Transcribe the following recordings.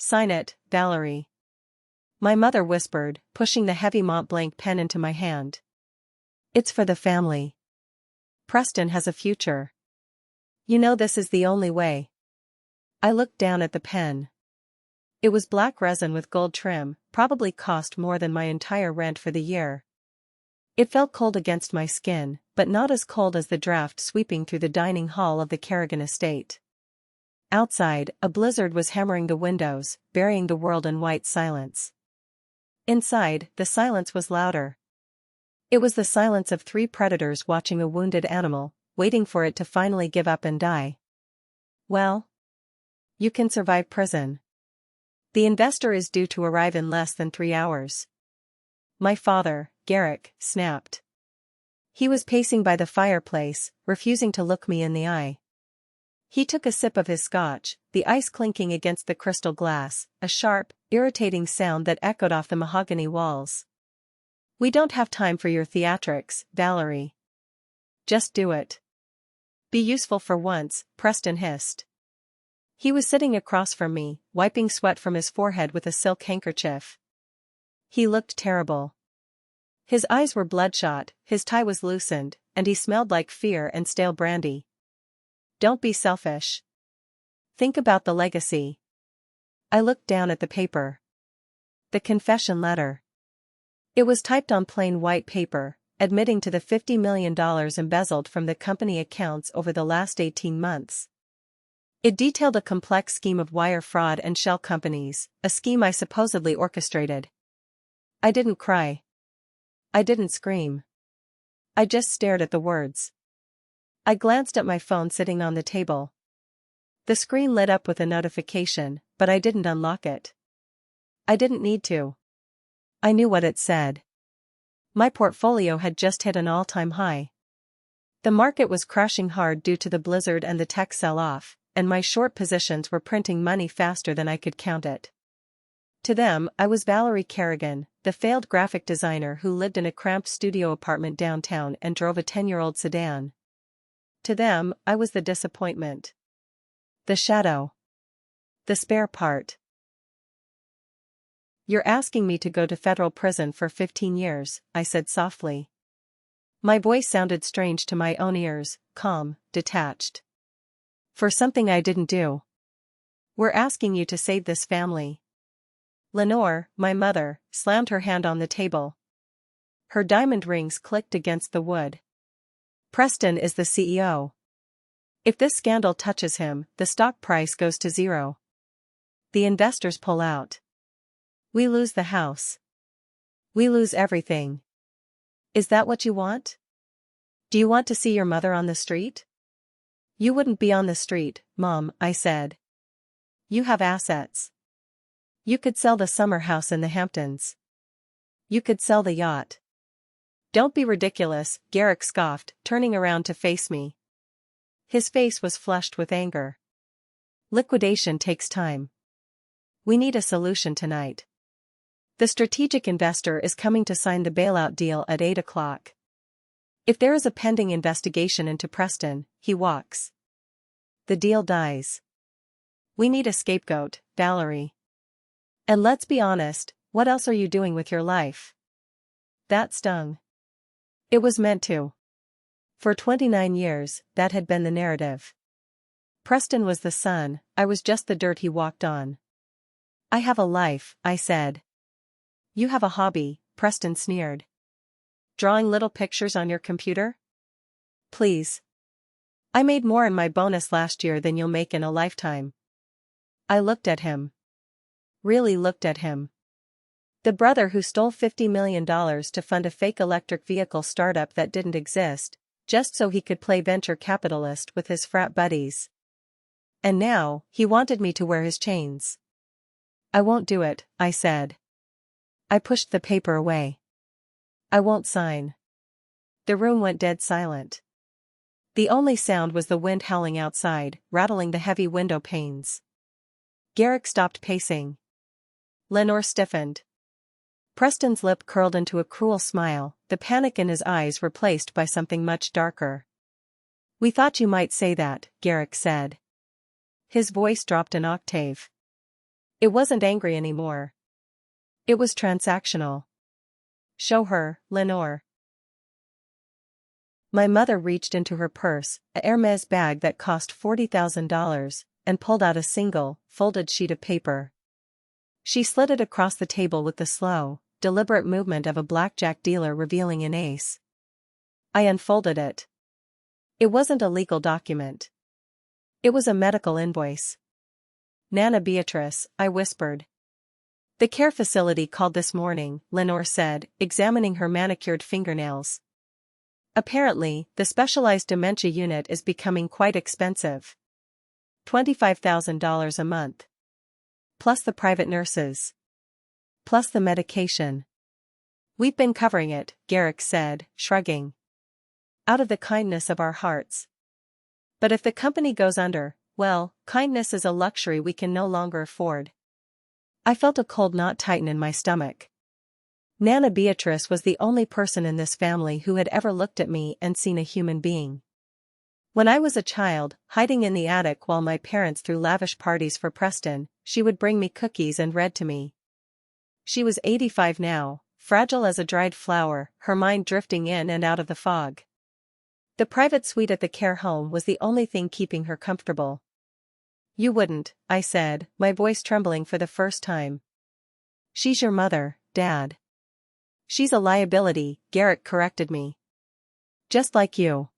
Sign it, Valerie. My mother whispered, pushing the heavy Mont Blanc pen into my hand. It's for the family. Preston has a future. You know this is the only way. I looked down at the pen. It was black resin with gold trim, probably cost more than my entire rent for the year. It felt cold against my skin, but not as cold as the draft sweeping through the dining hall of the Kerrigan estate. Outside, a blizzard was hammering the windows, burying the world in white silence. Inside, the silence was louder. It was the silence of three predators watching a wounded animal, waiting for it to finally give up and die. Well? You can survive prison. The investor is due to arrive in less than 3 hours. My father, Garrick, snapped. He was pacing by the fireplace, refusing to look me in the eye. He took a sip of his scotch, the ice clinking against the crystal glass, a sharp, irritating sound that echoed off the mahogany walls. We don't have time for your theatrics, Valerie. Just do it. Be useful for once, Preston hissed. He was sitting across from me, wiping sweat from his forehead with a silk handkerchief. He looked terrible. His eyes were bloodshot, his tie was loosened, and he smelled like fear and stale brandy. Don't be selfish. Think about the legacy. I looked down at the paper. The confession letter. It was typed on plain white paper, admitting to the $50 million embezzled from the company accounts over the last 18 months. It detailed a complex scheme of wire fraud and shell companies, a scheme I supposedly orchestrated. I didn't cry. I didn't scream. I just stared at the words. I glanced at my phone sitting on the table. The screen lit up with a notification, but I didn't unlock it. I didn't need to. I knew what it said. My portfolio had just hit an all-time high. The market was crashing hard due to the blizzard and the tech sell-off, and my short positions were printing money faster than I could count it. To them, I was Valerie Kerrigan, the failed graphic designer who lived in a cramped studio apartment downtown and drove a 10-year-old sedan. To them, I was the disappointment. The shadow. The spare part. You're asking me to go to federal prison for 15 years, I said softly. My voice sounded strange to my own ears, calm, detached. For something I didn't do. We're asking you to save this family. Lenore, my mother, slammed her hand on the table. Her diamond rings clicked against the wood. Preston is the CEO. If this scandal touches him, the stock price goes to zero. The investors pull out. We lose the house. We lose everything. Is that what you want? Do you want to see your mother on the street? You wouldn't be on the street, Mom, I said. You have assets. You could sell the summer house in the Hamptons. You could sell the yacht. Don't be ridiculous, Garrick scoffed, turning around to face me. His face was flushed with anger. Liquidation takes time. We need a solution tonight. The strategic investor is coming to sign the bailout deal at 8 o'clock. If there is a pending investigation into Preston, he walks. The deal dies. We need a scapegoat, Valerie. And let's be honest, what else are you doing with your life? That stung. It was meant to. For 29 years, that had been the narrative. Preston was the sun, I was just the dirt he walked on. I have a life, I said. You have a hobby, Preston sneered. Drawing little pictures on your computer? Please. I made more in my bonus last year than you'll make in a lifetime. I looked at him. Really looked at him. The brother who stole $50 million to fund a fake electric vehicle startup that didn't exist, just so he could play venture capitalist with his frat buddies. And now, he wanted me to wear his chains. I won't do it, I said. I pushed the paper away. I won't sign. The room went dead silent. The only sound was the wind howling outside, rattling the heavy window panes. Garrick stopped pacing. Lenore stiffened. Preston's lip curled into a cruel smile, the panic in his eyes replaced by something much darker. We thought you might say that, Garrick said. His voice dropped an octave. It wasn't angry anymore. It was transactional. Show her, Lenore. My mother reached into her purse, a Hermes bag that cost $40,000, and pulled out a single, folded sheet of paper. She slid it across the table with the slow, deliberate movement of a blackjack dealer revealing an ace. I unfolded it. It wasn't a legal document. It was a medical invoice. Nana Beatrice, I whispered. The care facility called this morning, Lenore said, examining her manicured fingernails. Apparently, the specialized dementia unit is becoming quite expensive. $25,000 a month. Plus the private nurses. Plus the medication. We've been covering it, Garrick said, shrugging. Out of the kindness of our hearts. But if the company goes under, well, kindness is a luxury we can no longer afford. I felt a cold knot tighten in my stomach. Nana Beatrice was the only person in this family who had ever looked at me and seen a human being. When I was a child, hiding in the attic while my parents threw lavish parties for Preston, she would bring me cookies and read to me. She was 85 now, fragile as a dried flower, her mind drifting in and out of the fog. The private suite at the care home was the only thing keeping her comfortable. You wouldn't, I said, my voice trembling for the first time. She's your mother, Dad. She's a liability, Garrick corrected me. Just like you.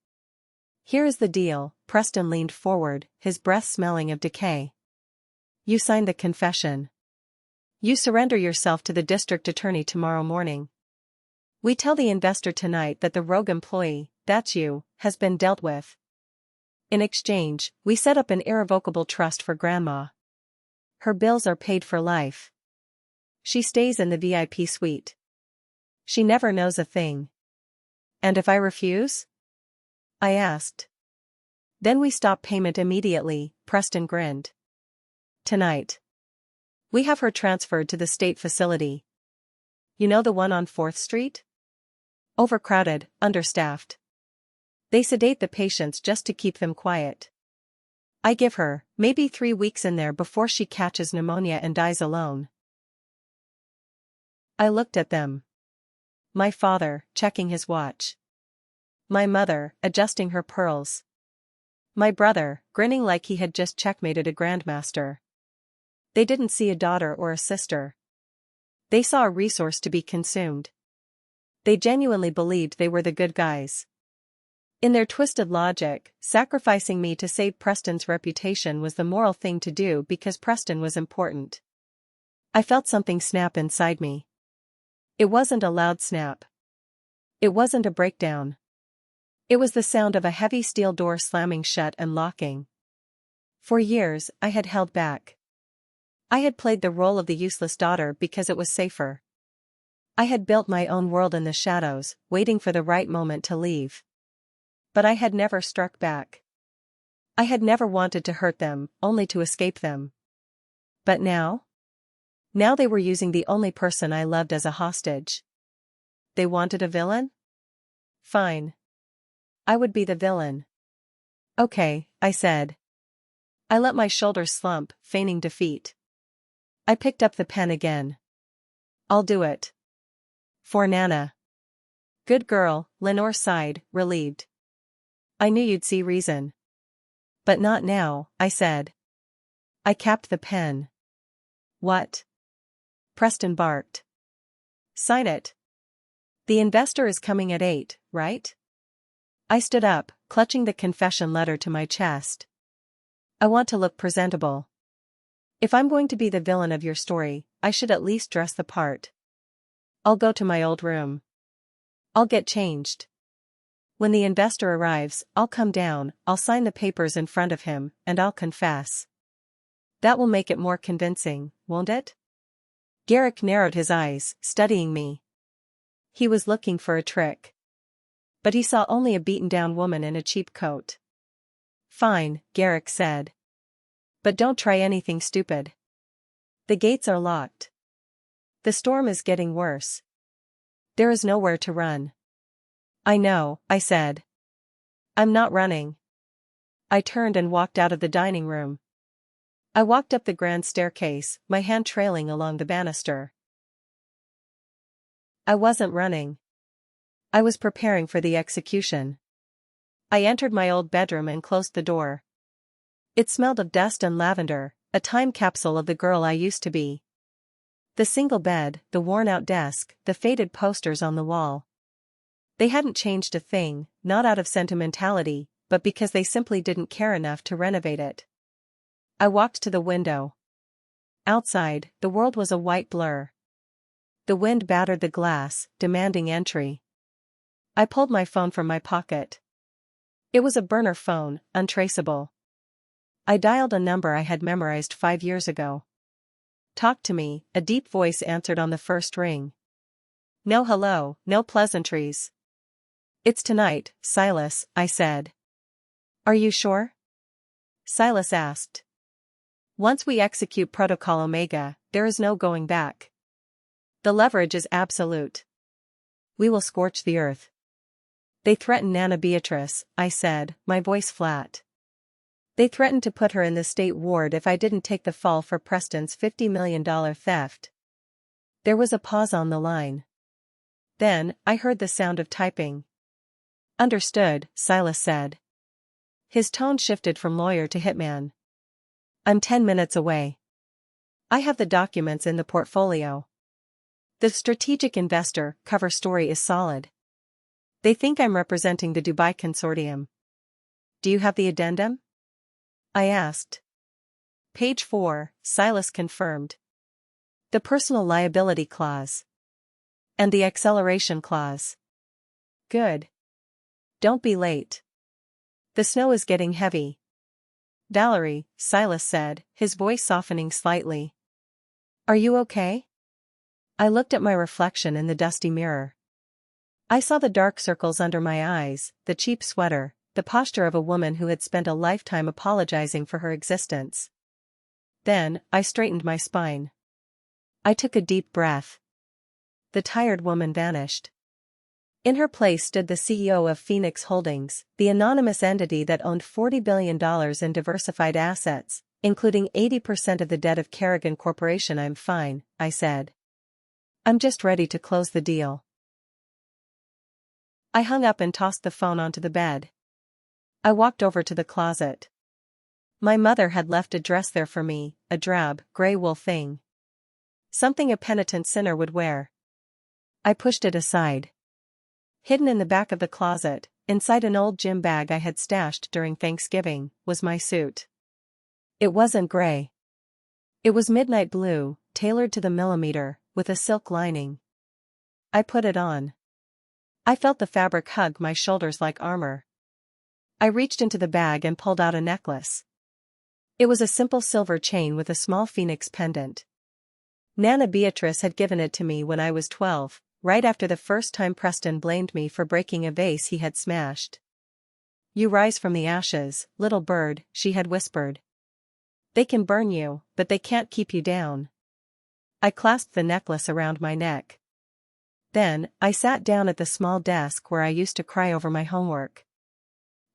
Here is the deal, Preston leaned forward, his breath smelling of decay. You signed the confession. You surrender yourself to the district attorney tomorrow morning. We tell the investor tonight that the rogue employee, that's you, has been dealt with. In exchange, we set up an irrevocable trust for Grandma. Her bills are paid for life. She stays in the VIP suite. She never knows a thing. And if I refuse? I asked. Then we stop payment immediately, Preston grinned. Tonight. We have her transferred to the state facility. You know the one on 4th Street? Overcrowded, understaffed. They sedate the patients just to keep them quiet. I give her, maybe 3 weeks in there before she catches pneumonia and dies alone. I looked at them. My father, checking his watch. My mother, adjusting her pearls. My brother, grinning like he had just checkmated a grandmaster. They didn't see a daughter or a sister. They saw a resource to be consumed. They genuinely believed they were the good guys. In their twisted logic, sacrificing me to save Preston's reputation was the moral thing to do because Preston was important. I felt something snap inside me. It wasn't a loud snap. It wasn't a breakdown. It was the sound of a heavy steel door slamming shut and locking. For years, I had held back. I had played the role of the useless daughter because it was safer. I had built my own world in the shadows, waiting for the right moment to leave. But I had never struck back. I had never wanted to hurt them, only to escape them. But now? Now they were using the only person I loved as a hostage. They wanted a villain? Fine. I would be the villain. Okay, I said. I let my shoulders slump, feigning defeat. I picked up the pen again. I'll do it. For Nana. Good girl, Lenore sighed, relieved. I knew you'd see reason. But not now, I said. I capped the pen. What? Preston barked. Sign it. The investor is coming at 8, right? I stood up, clutching the confession letter to my chest. I want to look presentable. If I'm going to be the villain of your story, I should at least dress the part. I'll go to my old room. I'll get changed. When the investor arrives, I'll come down, I'll sign the papers in front of him, and I'll confess. That will make it more convincing, won't it? Garrick narrowed his eyes, studying me. He was looking for a trick. But he saw only a beaten-down woman in a cheap coat. Fine, Garrick said. But don't try anything stupid. The gates are locked. The storm is getting worse. There is nowhere to run. I know, I said. I'm not running. I turned and walked out of the dining room. I walked up the grand staircase, my hand trailing along the banister. I wasn't running. I was preparing for the execution. I entered my old bedroom and closed the door. It smelled of dust and lavender, a time capsule of the girl I used to be. The single bed, the worn-out desk, the faded posters on the wall. They hadn't changed a thing, not out of sentimentality, but because they simply didn't care enough to renovate it. I walked to the window. Outside, the world was a white blur. The wind battered the glass, demanding entry. I pulled my phone from my pocket. It was a burner phone, untraceable. I dialed a number I had memorized 5 years ago. "Talk to me," a deep voice answered on the first ring. "No hello, no pleasantries." "It's tonight, Silas," I said. "Are you sure?" Silas asked. "Once we execute Protocol Omega, there is no going back. The leverage is absolute. We will scorch the earth." "They threatened Nana Beatrice," I said, my voice flat. "They threatened to put her in the state ward if I didn't take the fall for Preston's $50 million theft." There was a pause on the line. Then, I heard the sound of typing. "Understood," Silas said. His tone shifted from lawyer to hitman. "I'm 10 minutes away. I have the documents in the portfolio. The strategic investor cover story is solid. They think I'm representing the Dubai consortium. Do you have the addendum?" I asked. "Page 4, Silas confirmed. The personal liability clause. And the acceleration clause." "Good. Don't be late. The snow is getting heavy." "Valerie," Silas said, his voice softening slightly. "Are you okay?" I looked at my reflection in the dusty mirror. I saw the dark circles under my eyes, the cheap sweater, the posture of a woman who had spent a lifetime apologizing for her existence. Then, I straightened my spine. I took a deep breath. The tired woman vanished. In her place stood the CEO of Phoenix Holdings, the anonymous entity that owned $40 billion in diversified assets, including 80% of the debt of Kerrigan Corporation. "I'm fine," I said. "I'm just ready to close the deal." I hung up and tossed the phone onto the bed. I walked over to the closet. My mother had left a dress there for me, a drab, gray wool thing. Something a penitent sinner would wear. I pushed it aside. Hidden in the back of the closet, inside an old gym bag I had stashed during Thanksgiving, was my suit. It wasn't gray. It was midnight blue, tailored to the millimeter, with a silk lining. I put it on. I felt the fabric hug my shoulders like armor. I reached into the bag and pulled out a necklace. It was a simple silver chain with a small phoenix pendant. Nana Beatrice had given it to me when I was 12, right after the first time Preston blamed me for breaking a vase he had smashed. "You rise from the ashes, little bird," she had whispered. "They can burn you, but they can't keep you down." I clasped the necklace around my neck. Then, I sat down at the small desk where I used to cry over my homework.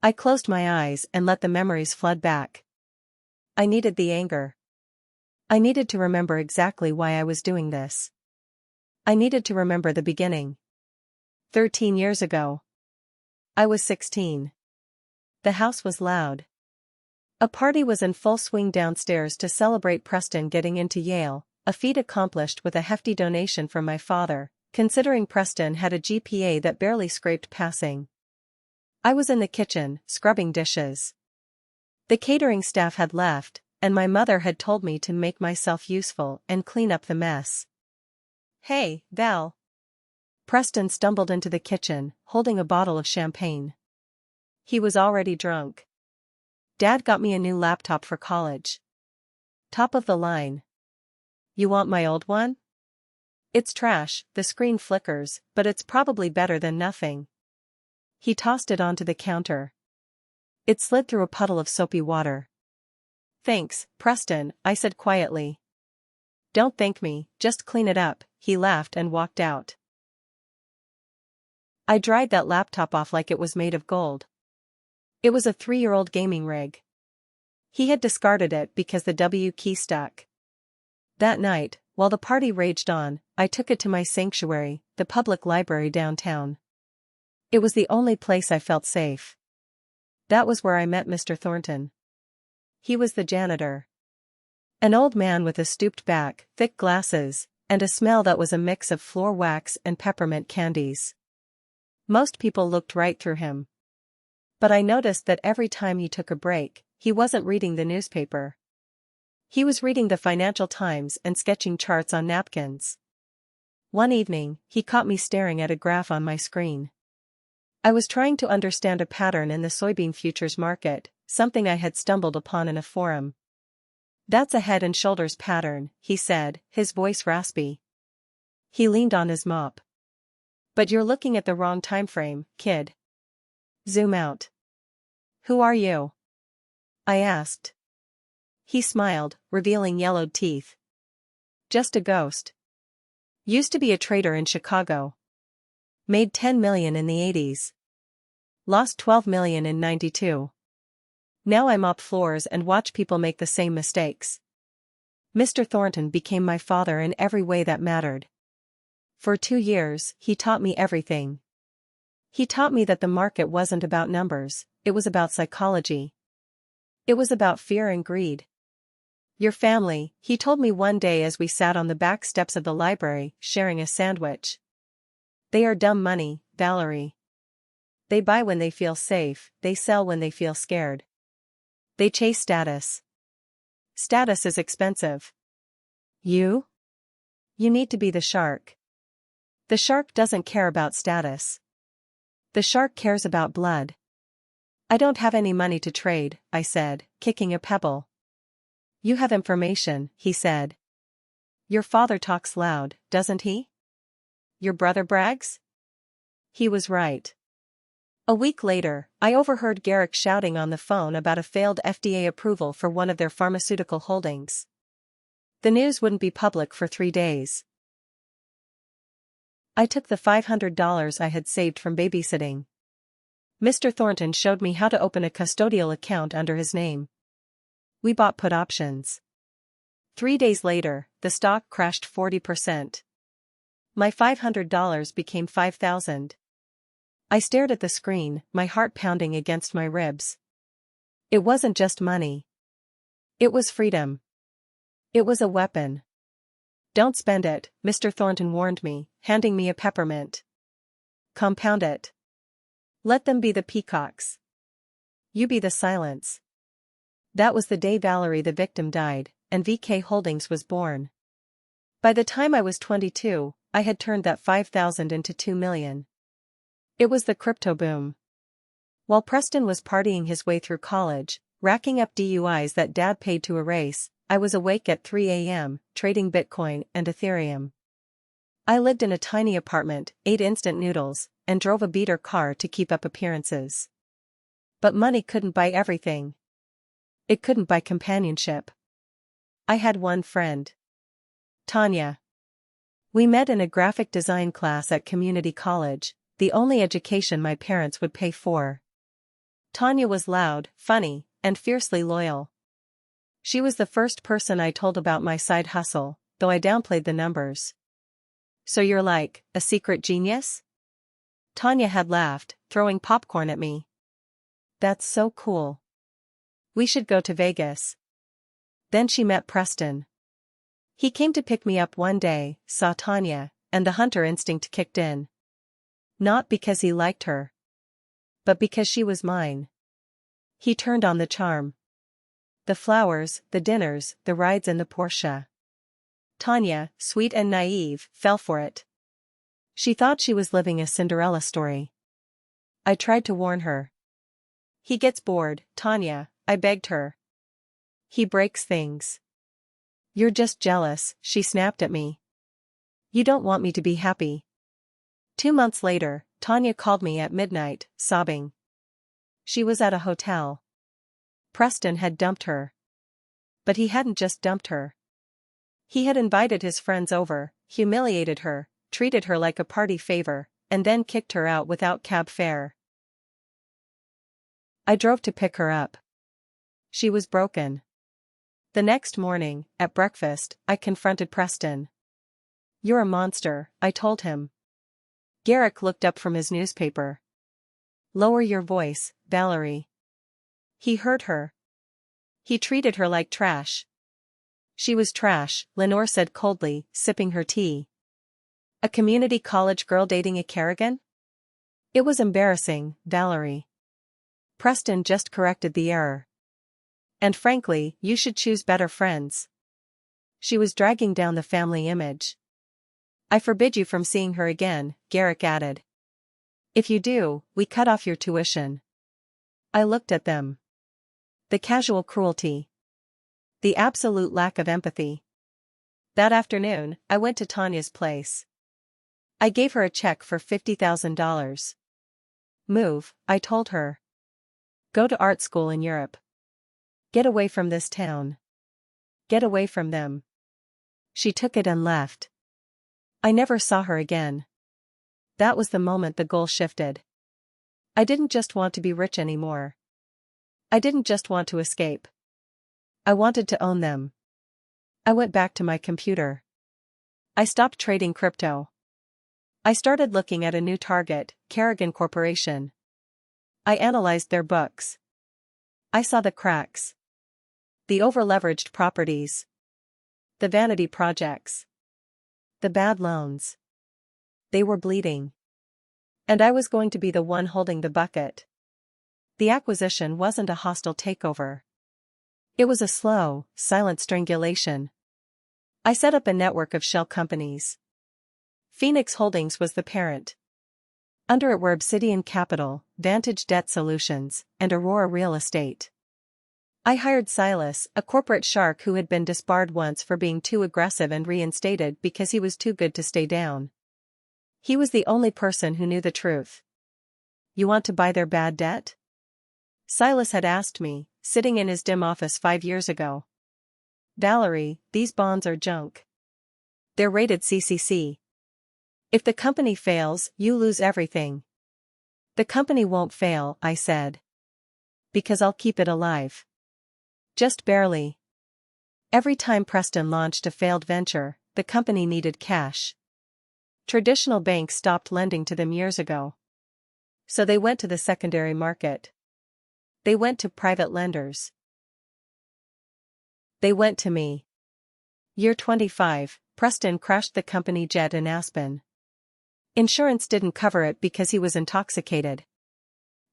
I closed my eyes and let the memories flood back. I needed the anger. I needed to remember exactly why I was doing this. I needed to remember the beginning. 13 years ago. I was 16. The house was loud. A party was in full swing downstairs to celebrate Preston getting into Yale, a feat accomplished with a hefty donation from my father, considering Preston had a GPA that barely scraped passing. I was in the kitchen, scrubbing dishes. The catering staff had left, and my mother had told me to make myself useful and clean up the mess. "Hey, Val." Preston stumbled into the kitchen, holding a bottle of champagne. He was already drunk. "Dad got me a new laptop for college. Top of the line." "You want my old one?" "It's trash, the screen flickers, but it's probably better than nothing." He tossed it onto the counter. It slid through a puddle of soapy water. "Thanks, Preston," I said quietly. "Don't thank me, just clean it up," he laughed and walked out. I dried that laptop off like it was made of gold. It was a 3-year-old gaming rig. He had discarded it because the W key stuck. That night, while the party raged on, I took it to my sanctuary, the public library downtown. It was the only place I felt safe. That was where I met Mr. Thornton. He was the janitor. An old man with a stooped back, thick glasses, and a smell that was a mix of floor wax and peppermint candies. Most people looked right through him. But I noticed that every time he took a break, he wasn't reading the newspaper. He was reading the Financial Times and sketching charts on napkins. One evening, he caught me staring at a graph on my screen. I was trying to understand a pattern in the soybean futures market, something I had stumbled upon in a forum. "That's a head and shoulders pattern," he said, his voice raspy. He leaned on his mop. "But you're looking at the wrong time frame, kid. Zoom out." "Who are you?" I asked. He smiled, revealing yellowed teeth. "Just a ghost. Used to be a trader in Chicago. Made 10 million in the 80s. Lost 12 million in 92. Now I mop floors and watch people make the same mistakes." Mr. Thornton became my father in every way that mattered. For 2 years, he taught me everything. He taught me that the market wasn't about numbers, it was about psychology. It was about fear and greed. "Your family," he told me one day as we sat on the back steps of the library, sharing a sandwich. "They are dumb money, Valerie. They buy when they feel safe, they sell when they feel scared. They chase status. Status is expensive. You need to be the shark. The shark doesn't care about status. The shark cares about blood." "I don't have any money to trade," I said, kicking a pebble. "You have information," he said. "Your father talks loud, doesn't he? Your brother brags?" He was right. A week later, I overheard Garrick shouting on the phone about a failed FDA approval for one of their pharmaceutical holdings. The news wouldn't be public for 3 days. I took the $500 I had saved from babysitting. Mr. Thornton showed me how to open a custodial account under his name. We bought put options. 3 days later, the stock crashed 40%. My $500 became $5,000. I stared at the screen, my heart pounding against my ribs. It wasn't just money. It was freedom. It was a weapon. "Don't spend it," Mr. Thornton warned me, handing me a peppermint. "Compound it. Let them be the peacocks. You be the silence." That was the day Valerie the victim died, and VK Holdings was born. By the time I was 22, I had turned that 5,000 into 2 million. It was the crypto boom. While Preston was partying his way through college, racking up DUIs that Dad paid to erase, I was awake at 3 a.m., trading Bitcoin and Ethereum. I lived in a tiny apartment, ate instant noodles, and drove a beater car to keep up appearances. But money couldn't buy everything. It couldn't buy companionship. I had one friend. Tanya. We met in a graphic design class at community college, the only education my parents would pay for. Tanya was loud, funny, and fiercely loyal. She was the first person I told about my side hustle, though I downplayed the numbers. "So you're like, a secret genius?" Tanya had laughed, throwing popcorn at me. "That's so cool. We should go to Vegas." Then she met Preston. He came to pick me up one day, saw Tanya, and the hunter instinct kicked in. Not because he liked her, but because she was mine. He turned on the charm. The flowers, the dinners, the rides in the Porsche. Tanya, sweet and naive, fell for it. She thought she was living a Cinderella story. I tried to warn her. "He gets bored, Tanya," I begged her. "He breaks things." "You're just jealous," she snapped at me. "You don't want me to be happy." 2 months later, Tanya called me at midnight, sobbing. She was at a hotel. Preston had dumped her. But he hadn't just dumped her. He had invited his friends over, humiliated her, treated her like a party favor, and then kicked her out without cab fare. I drove to pick her up. She was broken. The next morning, at breakfast, I confronted Preston. "You're a monster," I told him. Garrick looked up from his newspaper. "Lower your voice, Valerie." He heard her. He treated her like trash. She was trash, Lenore said coldly, sipping her tea. A community college girl dating a Kerrigan? It was embarrassing, Valerie. Preston just corrected the error. And frankly, you should choose better friends. She was dragging down the family image. I forbid you from seeing her again, Garrick added. If you do, we cut off your tuition. I looked at them. The casual cruelty. The absolute lack of empathy. That afternoon, I went to Tanya's place. I gave her a check for $50,000. Move, I told her. Go to art school in Europe. Get away from this town. Get away from them. She took it and left. I never saw her again. That was the moment the goal shifted. I didn't just want to be rich anymore. I didn't just want to escape. I wanted to own them. I went back to my computer. I stopped trading crypto. I started looking at a new target, Kerrigan Corporation. I analyzed their books. I saw the cracks. The over-leveraged properties. The vanity projects. The bad loans. They were bleeding. And I was going to be the one holding the bucket. The acquisition wasn't a hostile takeover. It was a slow, silent strangulation. I set up a network of shell companies. Phoenix Holdings was the parent. Under it were Obsidian Capital, Vantage Debt Solutions, and Aurora Real Estate. I hired Silas, a corporate shark who had been disbarred once for being too aggressive and reinstated because he was too good to stay down. He was the only person who knew the truth. You want to buy their bad debt? Silas had asked me, sitting in his dim office 5 years ago. Valerie, these bonds are junk. They're rated CCC. If the company fails, you lose everything. The company won't fail, I said. Because I'll keep it alive. Just barely. Every time Preston launched a failed venture, the company needed cash. Traditional banks stopped lending to them years ago. So they went to the secondary market. They went to private lenders. They went to me. Year 25, Preston crashed the company jet in Aspen. Insurance didn't cover it because he was intoxicated.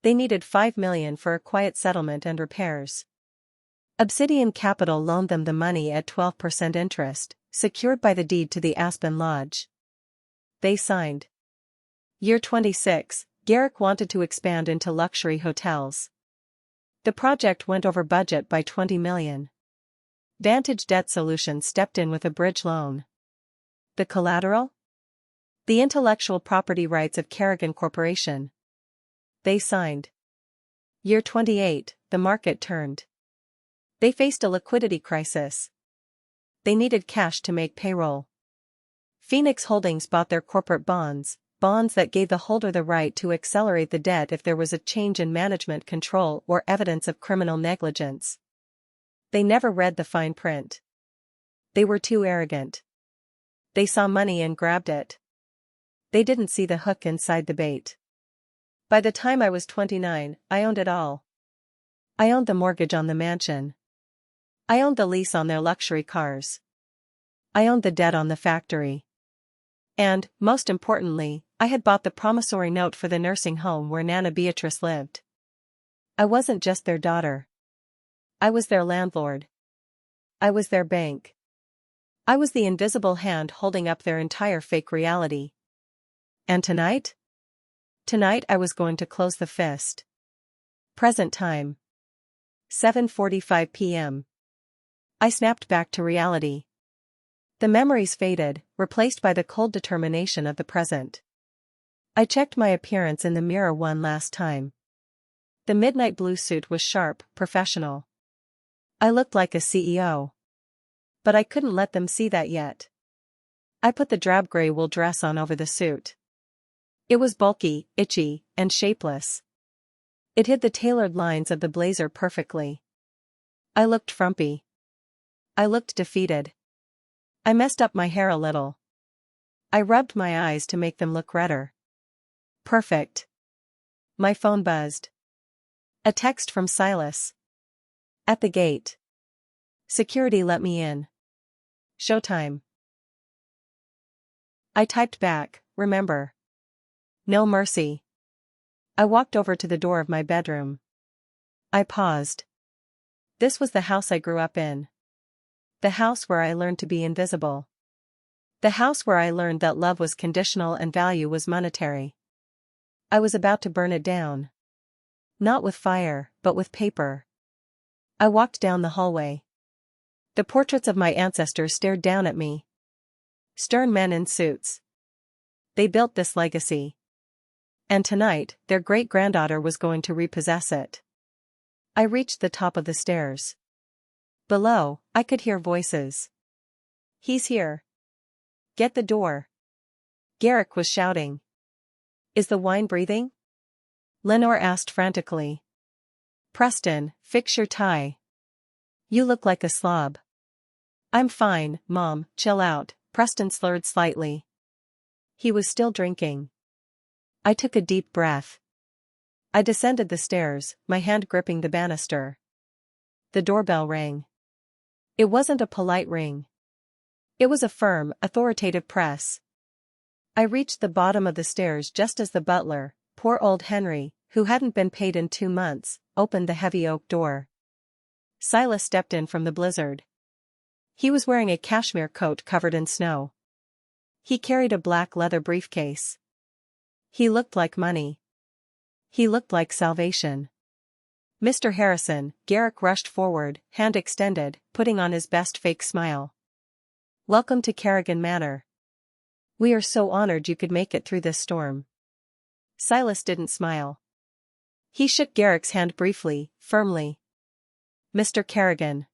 They needed $5 million for a quiet settlement and repairs. Obsidian Capital loaned them the money at 12% interest, secured by the deed to the Aspen Lodge. They signed. Year 26, Garrick wanted to expand into luxury hotels. The project went over budget by $20 million. Vantage Debt Solutions stepped in with a bridge loan. The collateral? The intellectual property rights of Kerrigan Corporation. They signed. Year 28, the market turned. They faced a liquidity crisis. They needed cash to make payroll. Phoenix Holdings bought their corporate bonds, bonds that gave the holder the right to accelerate the debt if there was a change in management control or evidence of criminal negligence. They never read the fine print. They were too arrogant. They saw money and grabbed it. They didn't see the hook inside the bait. By the time I was 29, I owned it all. I owned the mortgage on the mansion. I owned the lease on their luxury cars. I owned the debt on the factory. And, most importantly, I had bought the promissory note for the nursing home where Nana Beatrice lived. I wasn't just their daughter. I was their landlord. I was their bank. I was the invisible hand holding up their entire fake reality. And tonight? Tonight I was going to close the fist. Present time. 7:45 p.m. I snapped back to reality. The memories faded, replaced by the cold determination of the present. I checked my appearance in the mirror one last time. The midnight blue suit was sharp, professional. I looked like a CEO. But I couldn't let them see that yet. I put the drab gray wool dress on over the suit. It was bulky, itchy, and shapeless. It hid the tailored lines of the blazer perfectly. I looked frumpy. I looked defeated. I messed up my hair a little. I rubbed my eyes to make them look redder. Perfect. My phone buzzed. A text from Silas. At the gate. Security let me in. Showtime. I typed back, remember. No mercy. I walked over to the door of my bedroom. I paused. This was the house I grew up in. The house where I learned to be invisible. The house where I learned that love was conditional and value was monetary. I was about to burn it down. Not with fire, but with paper. I walked down the hallway. The portraits of my ancestors stared down at me. Stern men in suits. They built this legacy. And tonight, their great-granddaughter was going to repossess it. I reached the top of the stairs. Below, I could hear voices. He's here. Get the door. Garrick was shouting. Is the wine breathing? Lenore asked frantically. Preston, fix your tie. You look like a slob. I'm fine, Mom, chill out, Preston slurred slightly. He was still drinking. I took a deep breath. I descended the stairs, my hand gripping the banister. The doorbell rang. It wasn't a polite ring. It was a firm, authoritative press. I reached the bottom of the stairs just as the butler, poor old Henry, who hadn't been paid in 2 months, opened the heavy oak door. Silas stepped in from the blizzard. He was wearing a cashmere coat covered in snow. He carried a black leather briefcase. He looked like money. He looked like salvation. Mr. Harrison, Garrick rushed forward, hand extended, putting on his best fake smile. Welcome to Kerrigan Manor. We are so honored you could make it through this storm. Silas didn't smile. He shook Garrick's hand briefly, firmly. Mr. Kerrigan.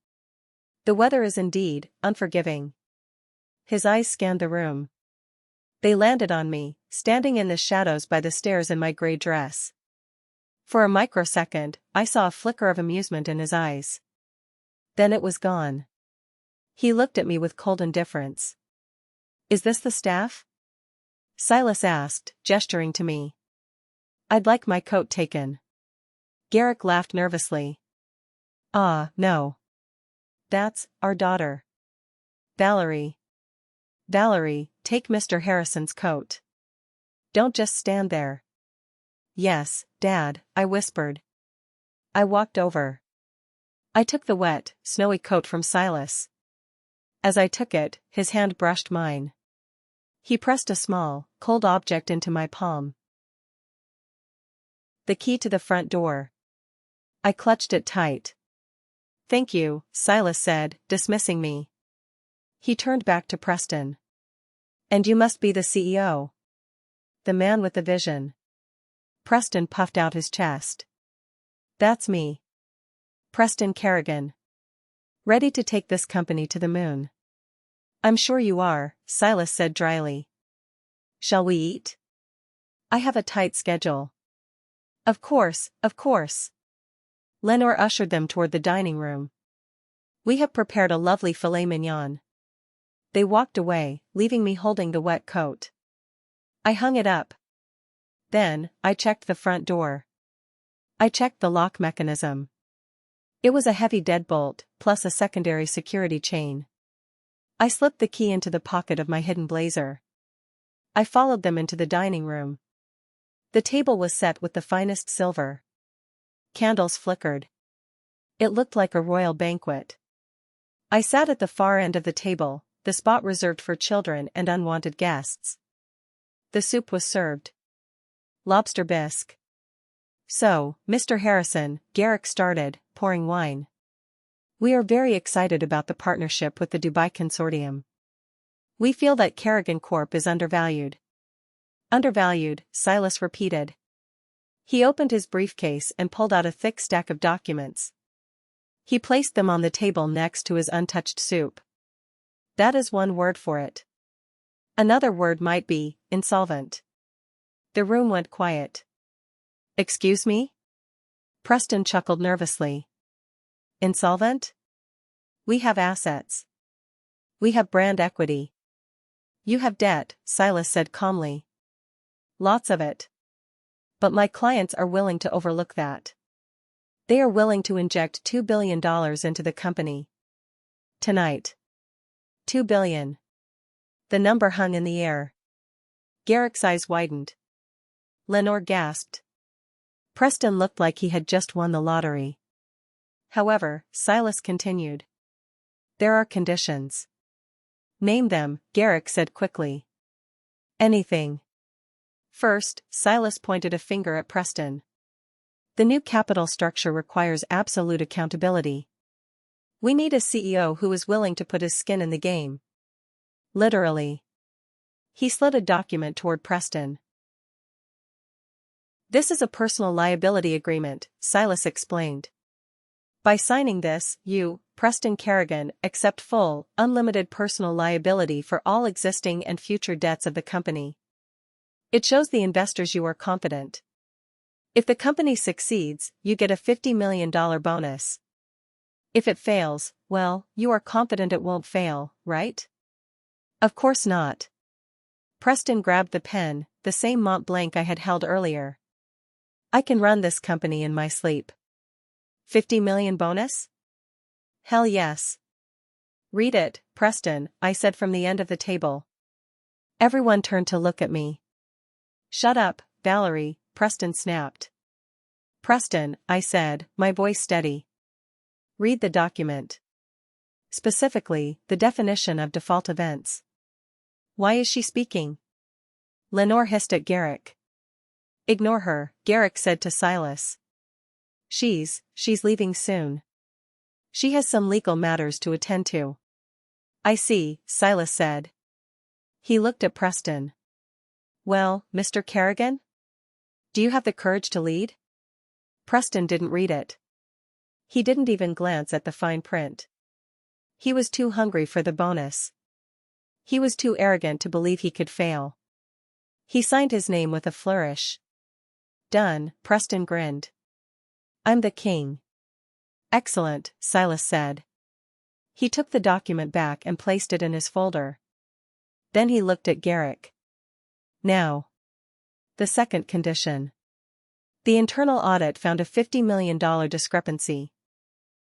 The weather is indeed unforgiving. His eyes scanned the room. They landed on me, standing in the shadows by the stairs in my gray dress. For a microsecond, I saw a flicker of amusement in his eyes. Then it was gone. He looked at me with cold indifference. Is this the staff? Silas asked, gesturing to me. I'd like my coat taken. Garrick laughed nervously. No. That's our daughter. Valerie. Valerie, take Mr. Harrison's coat. Don't just stand there. Yes, Dad, I whispered. I walked over. I took the wet, snowy coat from Silas. As I took it, his hand brushed mine. He pressed a small, cold object into my palm. The key to the front door. I clutched it tight. Thank you, Silas said, dismissing me. He turned back to Preston. And you must be the CEO. The man with the vision. Preston puffed out his chest. That's me. Preston Kerrigan. Ready to take this company to the moon. I'm sure you are, Silas said dryly. Shall we eat? I have a tight schedule. Of course, of course. Lenore ushered them toward the dining room. We have prepared a lovely filet mignon. They walked away, leaving me holding the wet coat. I hung it up. Then, I checked the front door. I checked the lock mechanism. It was a heavy deadbolt, plus a secondary security chain. I slipped the key into the pocket of my hidden blazer. I followed them into the dining room. The table was set with the finest silver. Candles flickered. It looked like a royal banquet. I sat at the far end of the table, the spot reserved for children and unwanted guests. The soup was served. Lobster bisque. So, Mr. Harrison, Garrick started, pouring wine. We are very excited about the partnership with the Dubai Consortium. We feel that Kerrigan Corp is undervalued. Undervalued, Silas repeated. He opened his briefcase and pulled out a thick stack of documents. He placed them on the table next to his untouched soup. That is one word for it. Another word might be insolvent. The room went quiet. Excuse me? Preston chuckled nervously. Insolvent? We have assets. We have brand equity. You have debt, Silas said calmly. Lots of it. But my clients are willing to overlook that. They are willing to inject $2 billion into the company. Tonight. $2 billion. The number hung in the air. Garrick's eyes widened. Lenore gasped. Preston looked like he had just won the lottery. However, Silas continued. There are conditions. Name them, Garrick said quickly. Anything. First, Silas pointed a finger at Preston. The new capital structure requires absolute accountability. We need a CEO who is willing to put his skin in the game. Literally. He slid a document toward Preston. This is a personal liability agreement, Silas explained. By signing this, you, Preston Kerrigan, accept full, unlimited personal liability for all existing and future debts of the company. It shows the investors you are competent. If the company succeeds, you get a $50 million bonus. If it fails, well, you are confident it won't fail, right? Of course not. Preston grabbed the pen, the same Mont Blanc I had held earlier. I can run this company in my sleep. 50 million bonus? Hell yes. Read it, Preston, I said from the end of the table. Everyone turned to look at me. Shut up, Valerie, Preston snapped. Preston, I said, my voice steady. Read the document. Specifically, the definition of default events. Why is she speaking? Lenore hissed at Garrick. Ignore her, Garrick said to Silas. She's leaving soon. She has some legal matters to attend to. I see, Silas said. He looked at Preston. Well, Mr. Kerrigan? Do you have the courage to lead? Preston didn't read it. He didn't even glance at the fine print. He was too hungry for the bonus. He was too arrogant to believe he could fail. He signed his name with a flourish. Done, Preston grinned. I'm the king. Excellent, Silas said. He took the document back and placed it in his folder. Then he looked at Garrick. Now. The second condition. The internal audit found a $50 million discrepancy.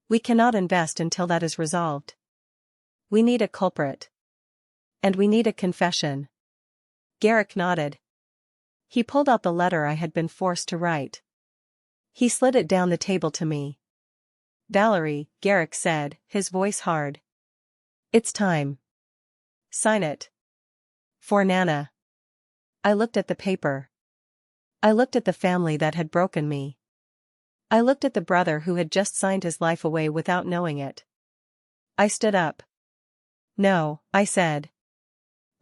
We cannot invest until that is resolved. We need a culprit. And we need a confession. Garrick nodded. He pulled out the letter I had been forced to write. He slid it down the table to me. Valerie, Garrick said, his voice hard. It's time. Sign it. For Nana. I looked at the paper. I looked at the family that had broken me. I looked at the brother who had just signed his life away without knowing it. I stood up. No, I said.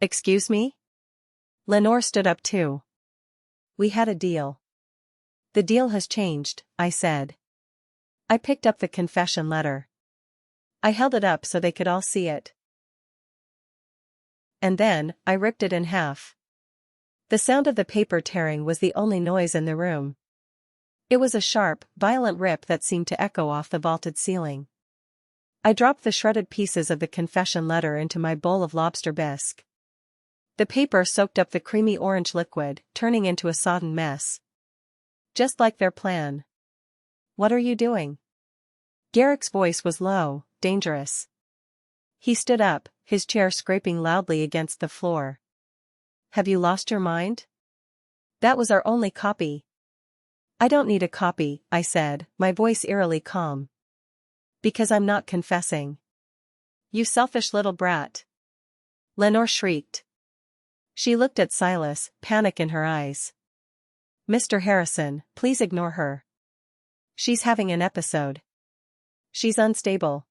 Excuse me? Lenore stood up too. We had a deal. The deal has changed, I said. I picked up the confession letter. I held it up so they could all see it. And then, I ripped it in half. The sound of the paper tearing was the only noise in the room. It was a sharp, violent rip that seemed to echo off the vaulted ceiling. I dropped the shredded pieces of the confession letter into my bowl of lobster bisque. The paper soaked up the creamy orange liquid, turning into a sodden mess. Just like their plan. What are you doing? Garrick's voice was low, dangerous. He stood up, his chair scraping loudly against the floor. Have you lost your mind? That was our only copy. I don't need a copy, I said, my voice eerily calm. Because I'm not confessing. You selfish little brat. Lenore shrieked. She looked at Silas, panic in her eyes. Mr. Harrison, please ignore her. She's having an episode. She's unstable.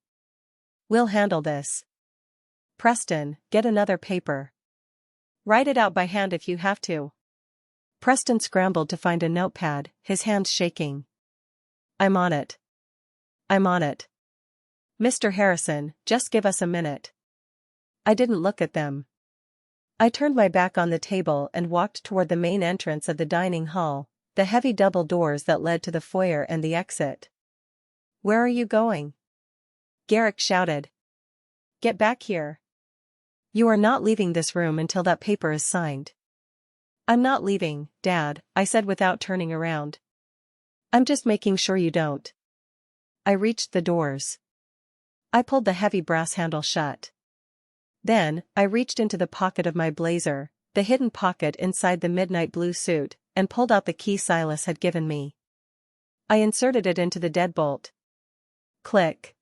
We'll handle this. Preston, get another paper. Write it out by hand if you have to. Preston scrambled to find a notepad, his hands shaking. I'm on it. I'm on it. Mr. Harrison, just give us a minute. I didn't look at them. I turned my back on the table and walked toward the main entrance of the dining hall, the heavy double doors that led to the foyer and the exit. Where are you going? Garrick shouted. Get back here. You are not leaving this room until that paper is signed. I'm not leaving, Dad, I said without turning around. I'm just making sure you don't. I reached the doors. I pulled the heavy brass handle shut. Then, I reached into the pocket of my blazer, the hidden pocket inside the midnight blue suit, and pulled out the key Silas had given me. I inserted it into the deadbolt. Click.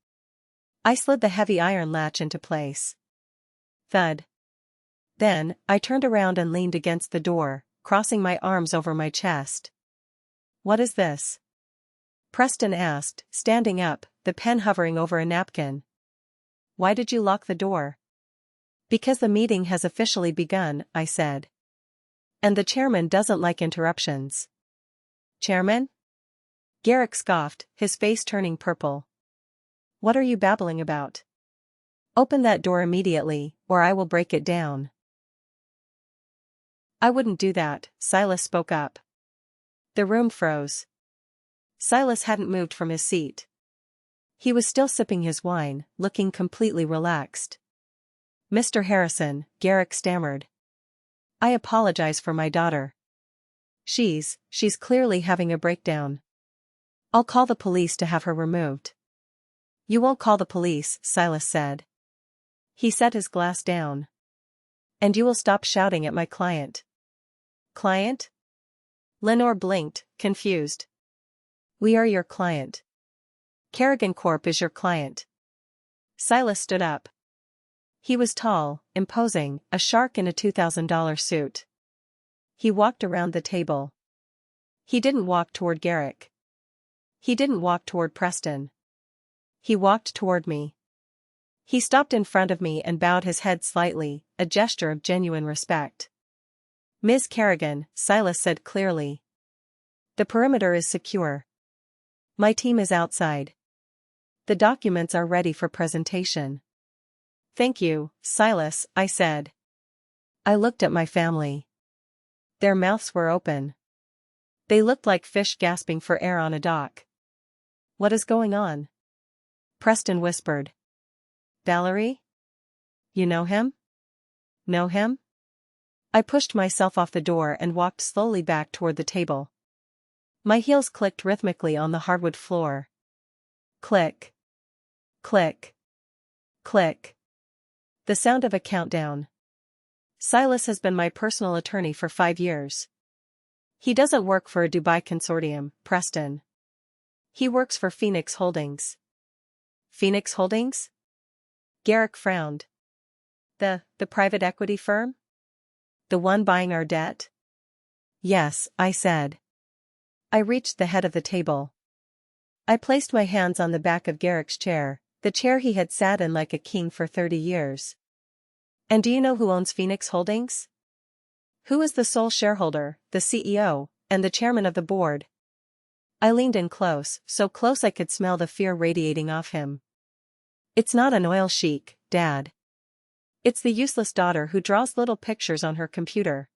I slid the heavy iron latch into place. Thud. Then, I turned around and leaned against the door, crossing my arms over my chest. What is this? Preston asked, standing up, the pen hovering over a napkin. Why did you lock the door? Because the meeting has officially begun, I said. And the chairman doesn't like interruptions. Chairman? Garrick scoffed, his face turning purple. What are you babbling about? Open that door immediately, or I will break it down. I wouldn't do that, Silas spoke up. The room froze. Silas hadn't moved from his seat. He was still sipping his wine, looking completely relaxed. Mr. Harrison, Garrick stammered. I apologize for my daughter. She's clearly having a breakdown. I'll call the police to have her removed. You won't call the police, Silas said. He set his glass down. And you will stop shouting at my client. Client? Lenore blinked, confused. We are your client. Kerrigan Corp is your client. Silas stood up. He was tall, imposing, a shark in a $2,000 suit. He walked around the table. He didn't walk toward Garrick. He didn't walk toward Preston. He walked toward me. He stopped in front of me and bowed his head slightly, a gesture of genuine respect. Ms. Kerrigan, Silas said clearly. The perimeter is secure. My team is outside. The documents are ready for presentation. Thank you, Silas, I said. I looked at my family. Their mouths were open. They looked like fish gasping for air on a dock. What is going on? Preston whispered. Valerie? You know him? Know him? I pushed myself off the door and walked slowly back toward the table. My heels clicked rhythmically on the hardwood floor. Click. Click. Click. The sound of a countdown. Silas has been my personal attorney for 5 years. He doesn't work for a Dubai consortium, Preston. He works for Phoenix Holdings. Phoenix Holdings? Garrick frowned. The private equity firm? The one buying our debt? Yes, I said. I reached the head of the table. I placed my hands on the back of Garrick's chair, the chair he had sat in like a king for 30 years. And do you know who owns Phoenix Holdings? Who is the sole shareholder, the CEO, and the chairman of the board? I leaned in close, so close I could smell the fear radiating off him. It's not an oil sheik, Dad. It's the useless daughter who draws little pictures on her computer.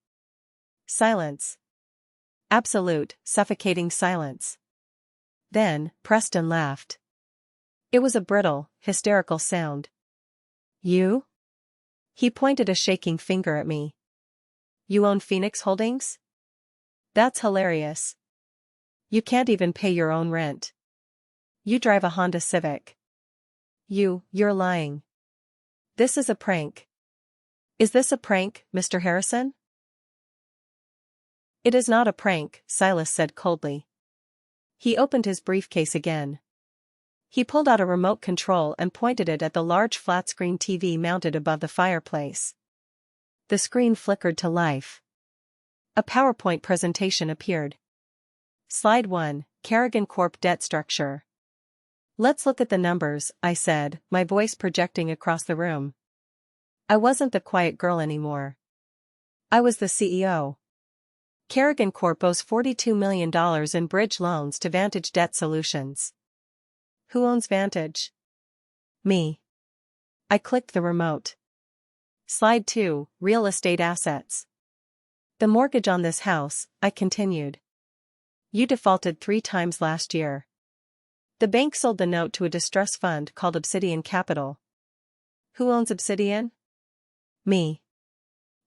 Silence. Absolute, suffocating silence. Then, Preston laughed. It was a brittle, hysterical sound. You? He pointed a shaking finger at me. You own Phoenix Holdings? That's hilarious. You can't even pay your own rent. You drive a Honda Civic. You're lying. This is a prank. Is this a prank, Mr. Harrison? It is not a prank, Silas said coldly. He opened his briefcase again. He pulled out a remote control and pointed it at the large flat-screen TV mounted above the fireplace. The screen flickered to life. A PowerPoint presentation appeared. Slide 1, Kerrigan Corp debt structure. Let's look at the numbers, I said, my voice projecting across the room. I wasn't the quiet girl anymore. I was the CEO. Kerrigan Corp owes $42 million in bridge loans to Vantage Debt Solutions. Who owns Vantage? Me. I clicked the remote. Slide 2, real estate assets. The mortgage on this house, I continued. You defaulted 3 times last year. The bank sold the note to a distress fund called Obsidian Capital. Who owns Obsidian? Me.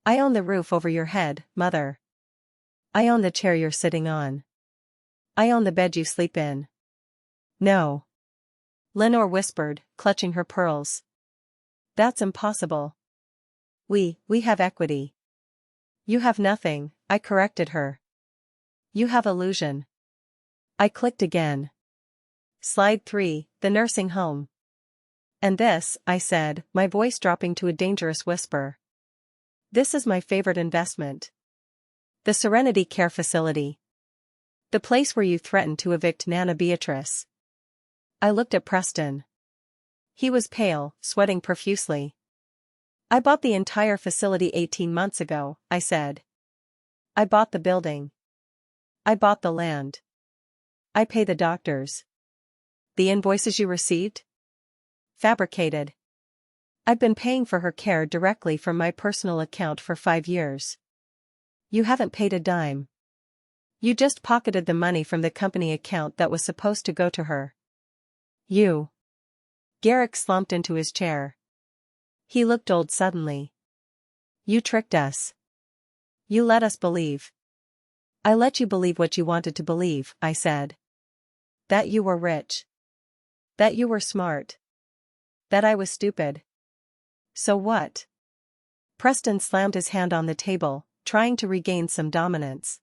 I own the roof over your head, Mother. I own the chair you're sitting on. I own the bed you sleep in. No. Lenore whispered, clutching her pearls. That's impossible. We have equity. You have nothing, I corrected her. You have illusion. I clicked again. Slide 3, the nursing home. And this, I said, my voice dropping to a dangerous whisper. This is my favorite investment. The Serenity Care Facility. The place where you threatened to evict Nana Beatrice. I looked at Preston. He was pale, sweating profusely. I bought the entire facility 18 months ago, I said. I bought the building. I bought the land. I pay the doctors. The invoices you received? Fabricated. I've been paying for her care directly from my personal account for 5 years. You haven't paid a dime. You just pocketed the money from the company account that was supposed to go to her. You. Garrick slumped into his chair. He looked old suddenly. You tricked us. You let us believe. I let you believe what you wanted to believe, I said. That you were rich. That you were smart. That I was stupid. So what? Preston slammed his hand on the table, trying to regain some dominance.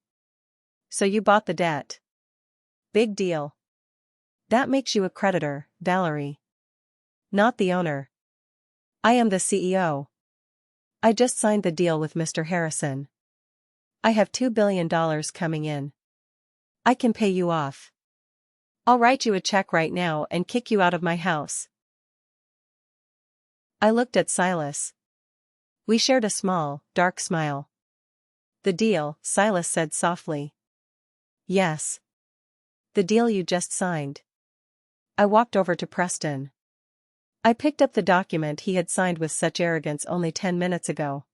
So you bought the debt. Big deal. That makes you a creditor, Valerie. Not the owner. I am the CEO. I just signed the deal with Mr. Harrison. I have $2 billion coming in. I can pay you off. I'll write you a check right now and kick you out of my house. I looked at Silas. We shared a small, dark smile. The deal, Silas said softly. Yes. The deal you just signed. I walked over to Preston. I picked up the document he had signed with such arrogance only 10 minutes ago.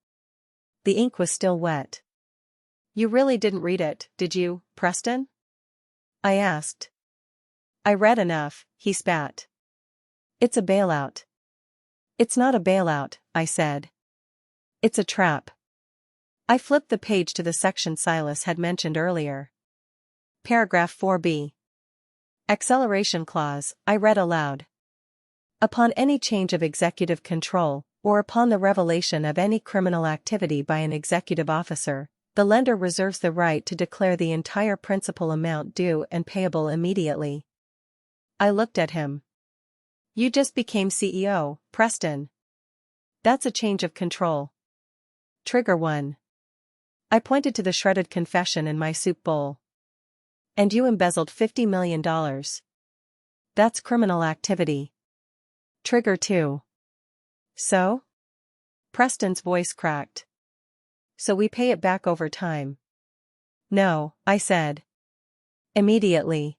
The ink was still wet. You really didn't read it, did you, Preston? I asked. I read enough, he spat. It's a bailout. It's not a bailout, I said. It's a trap. I flipped the page to the section Silas had mentioned earlier. Paragraph 4b. Acceleration clause, I read aloud. Upon any change of executive control, or upon the revelation of any criminal activity by an executive officer, the lender reserves the right to declare the entire principal amount due and payable immediately. I looked at him. You just became CEO, Preston. That's a change of control. Trigger 1. I pointed to the shredded confession in my soup bowl. And you embezzled $50 million. That's criminal activity. Trigger 2. So? Preston's voice cracked. So we pay it back over time. No, I said. Immediately.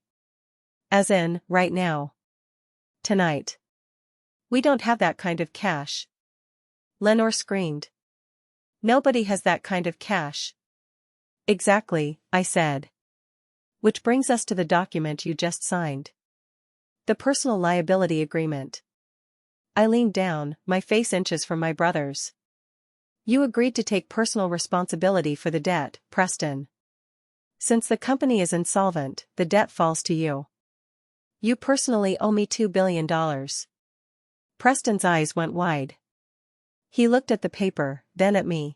As in, right now. Tonight. We don't have that kind of cash. Lenore screamed. Nobody has that kind of cash. Exactly, I said. Which brings us to the document you just signed. The personal liability agreement. I leaned down, my face inches from my brother's. You agreed to take personal responsibility for the debt, Preston. Since the company is insolvent, the debt falls to you. You personally owe me $2 billion. Preston's eyes went wide. He looked at the paper, then at me.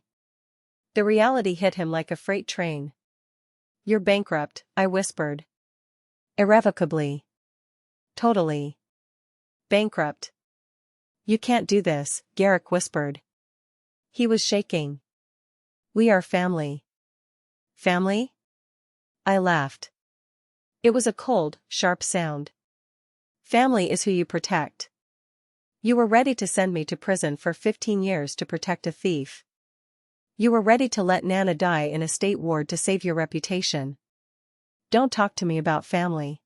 The reality hit him like a freight train. You're bankrupt, I whispered. Irrevocably. Totally. Bankrupt. You can't do this, Garrick whispered. He was shaking. We are family. Family? I laughed. It was a cold, sharp sound. Family is who you protect. You were ready to send me to prison for 15 years to protect a thief. You were ready to let Nana die in a state ward to save your reputation. Don't talk to me about family.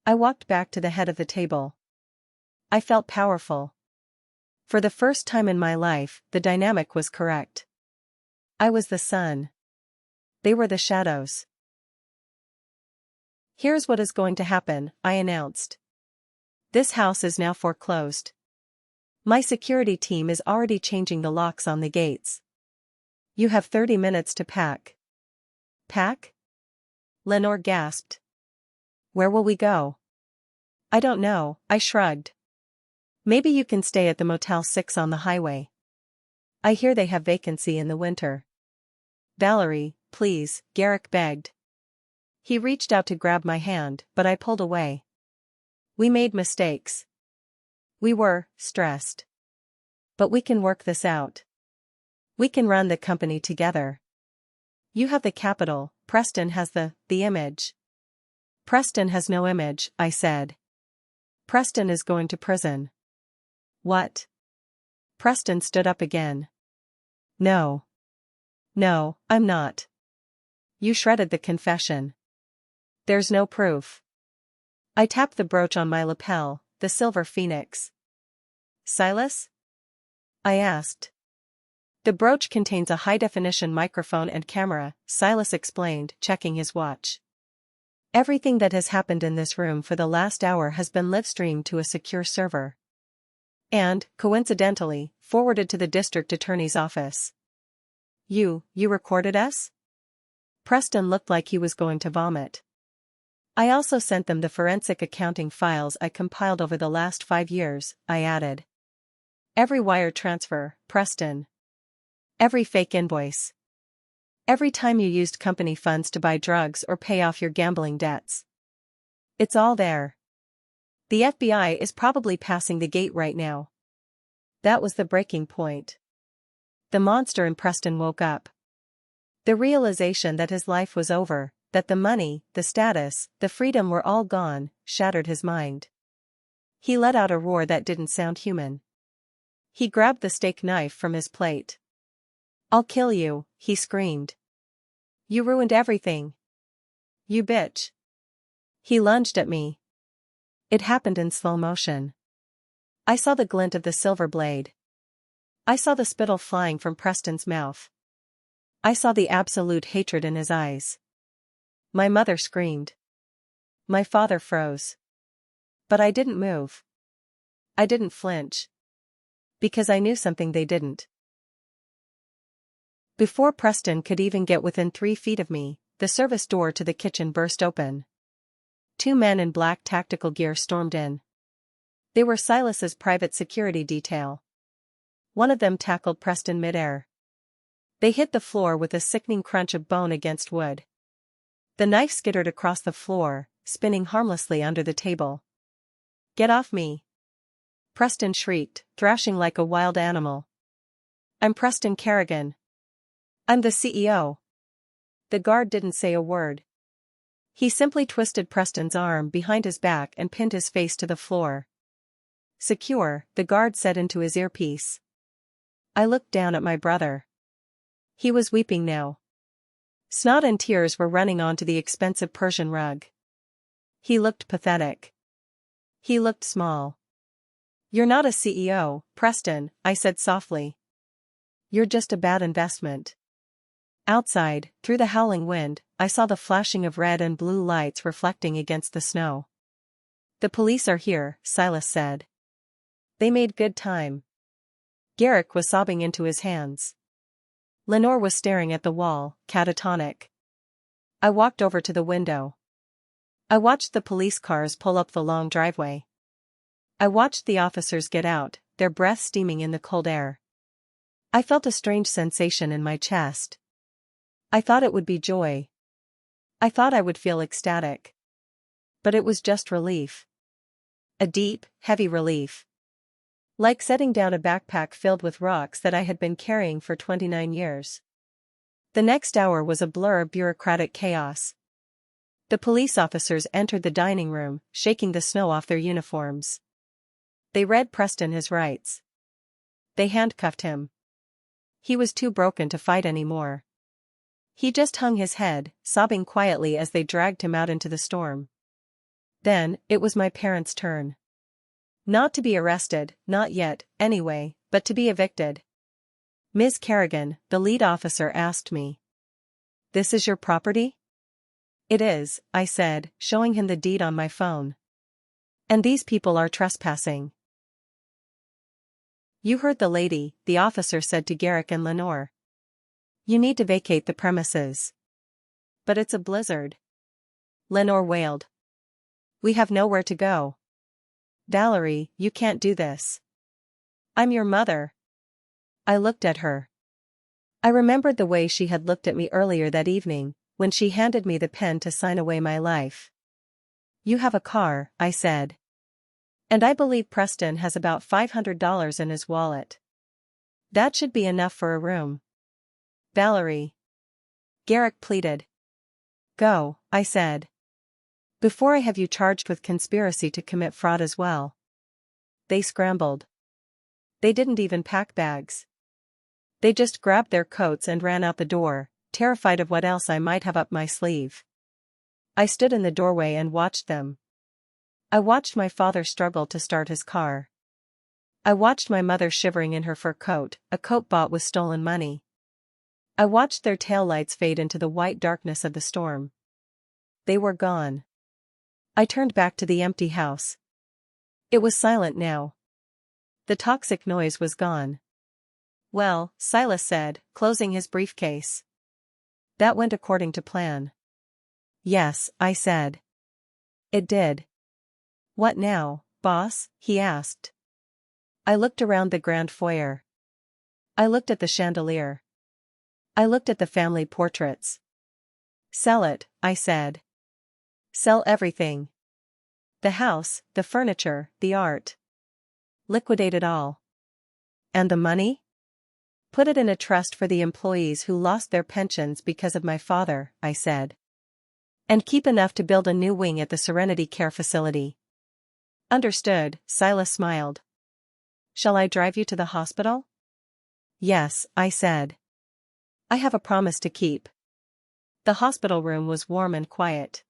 I walked back to the head of the table. I felt powerful. For the first time in my life, the dynamic was correct. I was the sun. They were the shadows. Here's what is going to happen, I announced. This house is now foreclosed. My security team is already changing the locks on the gates. You have 30 minutes to pack. Pack? Lenore gasped. Where will we go? I don't know, I shrugged. Maybe you can stay at the Motel 6 on the highway. I hear they have vacancy in the winter. Valerie, please, Garrick begged. He reached out to grab my hand, but I pulled away. We made mistakes. We were stressed. But we can work this out. We can run the company together. You have the capital, Preston has the image. Preston has no image, I said. Preston is going to prison. What? Preston stood up again. No. No, I'm not. You shredded the confession. There's no proof. I tapped the brooch on my lapel, the silver phoenix. Silas? I asked. The brooch contains a high-definition microphone and camera, Silas explained, checking his watch. Everything that has happened in this room for the last hour has been live-streamed to a secure server. And, coincidentally, forwarded to the district attorney's office. You recorded us? Preston looked like he was going to vomit. I also sent them the forensic accounting files I compiled over the last 5 years, I added. Every wire transfer, Preston. Every fake invoice. Every time you used company funds to buy drugs or pay off your gambling debts. It's all there. The FBI is probably passing the gate right now. That was the breaking point. The monster in Preston woke up. The realization that his life was over, that the money, the status, the freedom were all gone, shattered his mind. He let out a roar that didn't sound human. He grabbed the steak knife from his plate. I'll kill you, he screamed. You ruined everything. You bitch. He lunged at me. It happened in slow motion. I saw the glint of the silver blade. I saw the spittle flying from Preston's mouth. I saw the absolute hatred in his eyes. My mother screamed. My father froze. But I didn't move. I didn't flinch. Because I knew something they didn't. Before Preston could even get within 3 feet of me, the service door to the kitchen burst open. 2 men in black tactical gear stormed in. They were Silas's private security detail. One of them tackled Preston midair. They hit the floor with a sickening crunch of bone against wood. The knife skittered across the floor, spinning harmlessly under the table. Get off me! Preston shrieked, thrashing like a wild animal. I'm Preston Kerrigan. I'm the CEO. The guard didn't say a word. He simply twisted Preston's arm behind his back and pinned his face to the floor. Secure, the guard said into his earpiece. I looked down at my brother. He was weeping now. Snot and tears were running onto the expensive Persian rug. He looked pathetic. He looked small. You're not a CEO, Preston, I said softly. You're just a bad investment. Outside, through the howling wind, I saw the flashing of red and blue lights reflecting against the snow. The police are here, Silas said. They made good time. Garrick was sobbing into his hands. Lenore was staring at the wall, catatonic. I walked over to the window. I watched the police cars pull up the long driveway. I watched the officers get out, their breath steaming in the cold air. I felt a strange sensation in my chest. I thought it would be joy. I thought I would feel ecstatic. But it was just relief. A deep, heavy relief. Like setting down a backpack filled with rocks that I had been carrying for 29 years. The next hour was a blur of bureaucratic chaos. The police officers entered the dining room, shaking the snow off their uniforms. They read Preston his rights. They handcuffed him. He was too broken to fight anymore. He just hung his head, sobbing quietly as they dragged him out into the storm. Then, it was my parents' turn. Not to be arrested, not yet, anyway, but to be evicted. Ms. Kerrigan, the lead officer asked me. This is your property? It is, I said, showing him the deed on my phone. And these people are trespassing. You heard the lady, the officer said to Garrick and Lenore. You need to vacate the premises. But it's a blizzard. Lenore wailed. We have nowhere to go. Valerie, you can't do this. I'm your mother. I looked at her. I remembered the way she had looked at me earlier that evening, when she handed me the pen to sign away my life. You have a car, I said. And I believe Preston has about $500 in his wallet. That should be enough for a room. Valerie. Garrick pleaded. Go, I said. Before I have you charged with conspiracy to commit fraud as well. They scrambled. They didn't even pack bags. They just grabbed their coats and ran out the door, terrified of what else I might have up my sleeve. I stood in the doorway and watched them. I watched my father struggle to start his car. I watched my mother shivering in her fur coat, a coat bought with stolen money. I watched their taillights fade into the white darkness of the storm. They were gone. I turned back to the empty house. It was silent now. The toxic noise was gone. Well, Silas said, closing his briefcase. That went according to plan. Yes, I said. It did. What now, boss? He asked. I looked around the grand foyer. I looked at the chandelier. I looked at the family portraits. Sell it, I said. Sell everything. The house, the furniture, the art. Liquidate it all. And the money? Put it in a trust for the employees who lost their pensions because of my father, I said. And keep enough to build a new wing at the Serenity Care Facility. Understood, Silas smiled. Shall I drive you to the hospital? Yes, I said. I have a promise to keep. The hospital room was warm and quiet.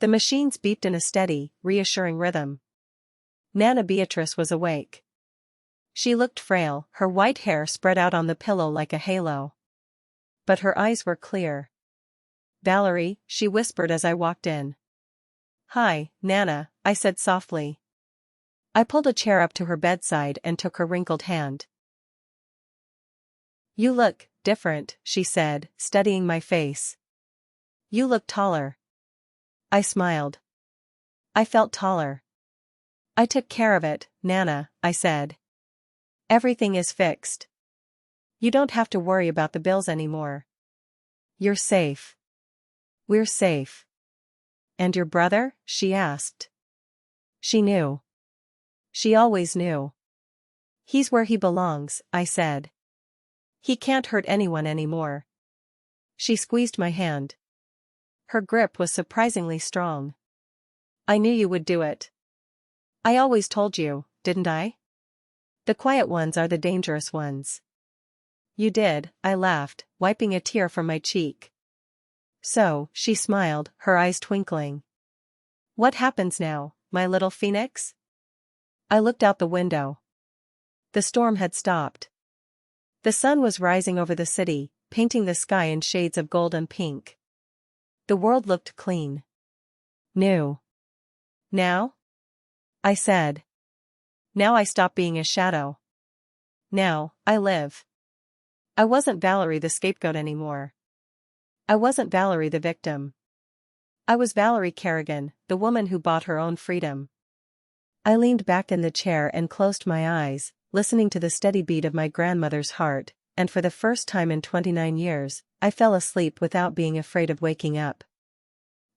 The machines beeped in a steady, reassuring rhythm. Nana Beatrice was awake. She looked frail, her white hair spread out on the pillow like a halo. But her eyes were clear. Valerie, she whispered as I walked in. Hi, Nana, I said softly. I pulled a chair up to her bedside and took her wrinkled hand. You look different, she said, studying my face. You look taller. I smiled. I felt taller. I took care of it, Nana, I said. Everything is fixed. You don't have to worry about the bills anymore. You're safe. We're safe. And your brother? She asked. She knew. She always knew. He's where he belongs, I said. He can't hurt anyone anymore. She squeezed my hand. Her grip was surprisingly strong. I knew you would do it. I always told you, didn't I? The quiet ones are the dangerous ones. You did, I laughed, wiping a tear from my cheek. So, she smiled, her eyes twinkling. What happens now, my little phoenix? I looked out the window. The storm had stopped. The sun was rising over the city, painting the sky in shades of gold and pink. The world looked clean. New. Now? I said. Now I stop being a shadow. Now, I live. I wasn't Valerie the scapegoat anymore. I wasn't Valerie the victim. I was Valerie Kerrigan, the woman who bought her own freedom. I leaned back in the chair and closed my eyes, listening to the steady beat of my grandmother's heart, and for the first time in 29 years, I fell asleep without being afraid of waking up.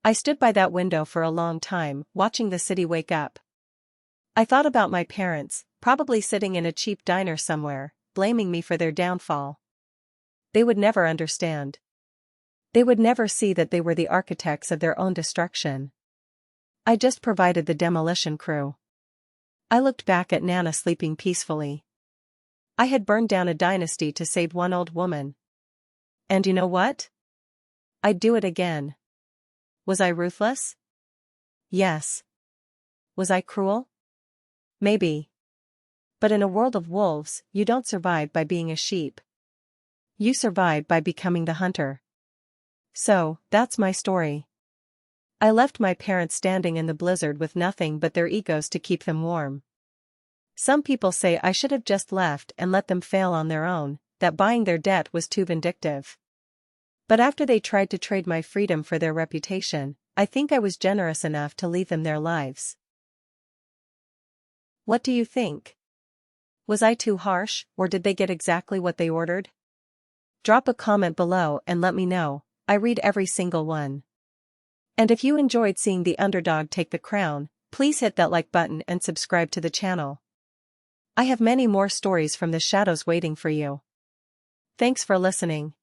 I stood by that window for a long time, watching the city wake up. I thought about my parents, probably sitting in a cheap diner somewhere, blaming me for their downfall. They would never understand. They would never see that they were the architects of their own destruction. I just provided the demolition crew. I looked back at Nana sleeping peacefully. I had burned down a dynasty to save one old woman. And you know what? I'd do it again. Was I ruthless? Yes. Was I cruel? Maybe. But in a world of wolves, you don't survive by being a sheep. You survive by becoming the hunter. So, that's my story. I left my parents standing in the blizzard with nothing but their egos to keep them warm. Some people say I should have just left and let them fail on their own, that buying their debt was too vindictive. But after they tried to trade my freedom for their reputation, I think I was generous enough to leave them their lives. What do you think? Was I too harsh, or did they get exactly what they ordered? Drop a comment below and let me know. I read every single one. And if you enjoyed seeing the underdog take the crown, please hit that like button and subscribe to the channel. I have many more stories from the shadows waiting for you. Thanks for listening.